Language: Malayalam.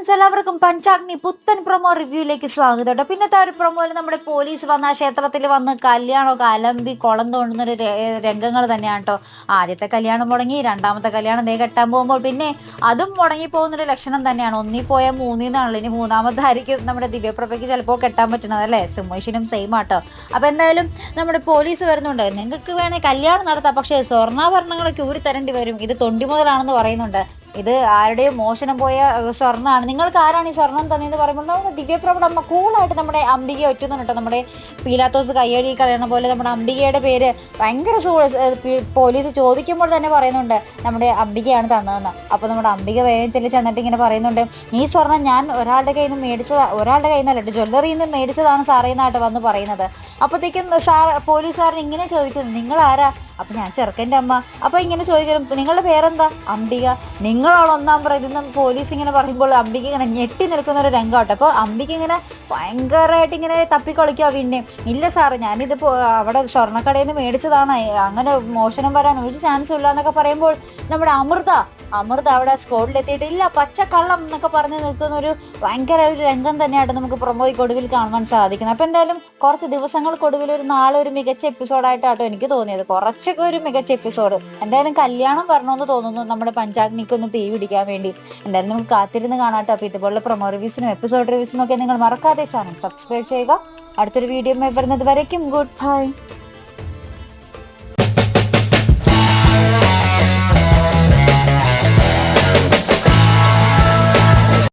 ഫ്രണ്ട്സ്, എല്ലാവർക്കും പഞ്ചാഗ്നി പുത്തൻ പ്രൊമോ റിവ്യൂയിലേക്ക് സ്വാഗതം കേട്ടോ. പിന്നത്തെ ഒരു പ്രൊമോയിൽ നമ്മുടെ പോലീസ് വന്ന ആ ക്ഷേത്രത്തിൽ വന്ന് കല്യാണമൊക്കെ അലമ്പി കുളം തോണ്ടുന്നൊരു രംഗങ്ങൾ തന്നെയാണ് കേട്ടോ. ആദ്യത്തെ കല്യാണം മുടങ്ങി, രണ്ടാമത്തെ കല്യാണം ദേ കെട്ടാൻ പോകുമ്പോൾ പിന്നെ അതും മുടങ്ങിപ്പോകുന്നൊരു ലക്ഷണം തന്നെയാണ്. ഒന്നി പോയാൽ മൂന്നിന്നാണല്ലോ, ഇനി മൂന്നാമതായിരിക്കും നമ്മുടെ ദിവ്യപ്രഭയ്ക്ക് ചിലപ്പോൾ കെട്ടാൻ പറ്റുന്നത് അല്ലേ. സുമേഷിനും സെയിം ആട്ടോ. അപ്പോൾ എന്തായാലും നമ്മുടെ പോലീസ് വരുന്നുണ്ട്. നിങ്ങൾക്ക് വേണേൽ കല്യാണം നടത്താം, പക്ഷേ സ്വർണ്ണാഭരണങ്ങളൊക്കെ ഊരി തരേണ്ടി വരും, ഇത് തൊണ്ടി മുതലാണെന്ന് പറയുന്നുണ്ട്. ഇത് ആരുടെയും മോഷണം പോയ സ്വർണ്ണമാണ്, നിങ്ങൾക്ക് ആരാണ് ഈ സ്വർണം തന്നെയെന്ന് പറയുമ്പോൾ നമ്മുടെ ദിവ്യപ്രഭയുടെ അമ്മ കൂളായിട്ട് നമ്മുടെ അംബികയെ ഒറ്റുന്നുണ്ട്. നമ്മുടെ പീലാത്തോസ് കയ്യടി കളയണ പോലെ നമ്മുടെ അംബികയുടെ പേര് ഭയങ്കര പോലീസ് ചോദിക്കുമ്പോൾ തന്നെ പറയുന്നുണ്ട് നമ്മുടെ അംബികയാണ് തന്നതെന്ന്. അപ്പോൾ നമ്മുടെ അംബിക വേഗത്തിൽ ചെന്നിട്ട് ഇങ്ങനെ പറയുന്നുണ്ട്, ഈ സ്വർണം ഞാൻ ഒരാളുടെ കയ്യിൽ നിന്ന് ഒരാളുടെ കയ്യിൽ നിന്നല്ല, ജ്വല്ലറിയിൽ നിന്ന് മേടിച്ചതാണ് സാറേ എന്നായിട്ട് വന്ന് പറയുന്നത്. അപ്പോഴത്തേക്കും പോലീസുകാരൻ ഇങ്ങനെ ചോദിക്കുന്നു, നിങ്ങളാരാ? അപ്പം ഞാൻ ചെറുക്കൻ്റെ അമ്മ. അപ്പോൾ ഇങ്ങനെ ചോദിക്കണം, നിങ്ങളുടെ പേരെന്താ? അംബിക. നിങ്ങളാണ് ഒന്നാം പ്രതി എന്ന് പോലീസ് ഇങ്ങനെ പറയുമ്പോൾ അംബിക ഇങ്ങനെ ഞെട്ടി നിൽക്കുന്ന ഒരു രംഗമാട്ടോ. അപ്പോൾ അംബിക ഇങ്ങനെ ഭയങ്കരമായിട്ട് ഇങ്ങനെ തപ്പിക്കളിക്കുക. പിന്നെ ഇല്ല സാറ്, ഞാനിത് അവിടെ സ്വർണ്ണക്കടയിൽ നിന്ന് മേടിച്ചതാണ്, അങ്ങനെ മോഷണം വരാൻ ഒരു ചാൻസും ഇല്ല എന്നൊക്കെ പറയുമ്പോൾ നമ്മുടെ അമൃത അവിടെ സ്പോട്ടിലെത്തിയിട്ട് ഇല്ല പച്ചക്കള്ളം എന്നൊക്കെ പറഞ്ഞ് നിൽക്കുന്ന ഒരു ഭയങ്കര ഒരു രംഗം തന്നെയായിട്ട് നമുക്ക് പ്രൊമോയ്ക്കൊടുവിൽ കാണുവാൻ സാധിക്കുന്നത്. അപ്പോൾ എന്തായാലും കുറച്ച് ദിവസങ്ങൾക്കൊടുവിൽ നാളെ ഒരു മികച്ച എപ്പിസോഡായിട്ടാട്ടോ എനിക്ക് തോന്നിയത്, കുറച്ചൊക്കെ ഒരു മികച്ച എപ്പിസോഡ്. എന്തായാലും കല്യാണം വരണമെന്ന് തോന്നുന്നു നമ്മുടെ പഞ്ചാഗ്നിക്കൊന്ന് തീ പിടിക്കാൻ വേണ്ടി. എന്തായാലും നമുക്ക് കാത്തിരുന്ന് കാണാട്ടോ. അപ്പോൾ ഇതുപോലുള്ള പ്രൊമോ റിവ്യൂസിനും എപ്പിസോഡ് റിവ്യൂസിനും ഒക്കെ നിങ്ങൾ മറക്കാതെ ചാനൽ സബ്സ്ക്രൈബ് ചെയ്യുക. അടുത്തൊരു വീഡിയോ വരുന്നത് വരയ്ക്കും ഗുഡ് ബൈ.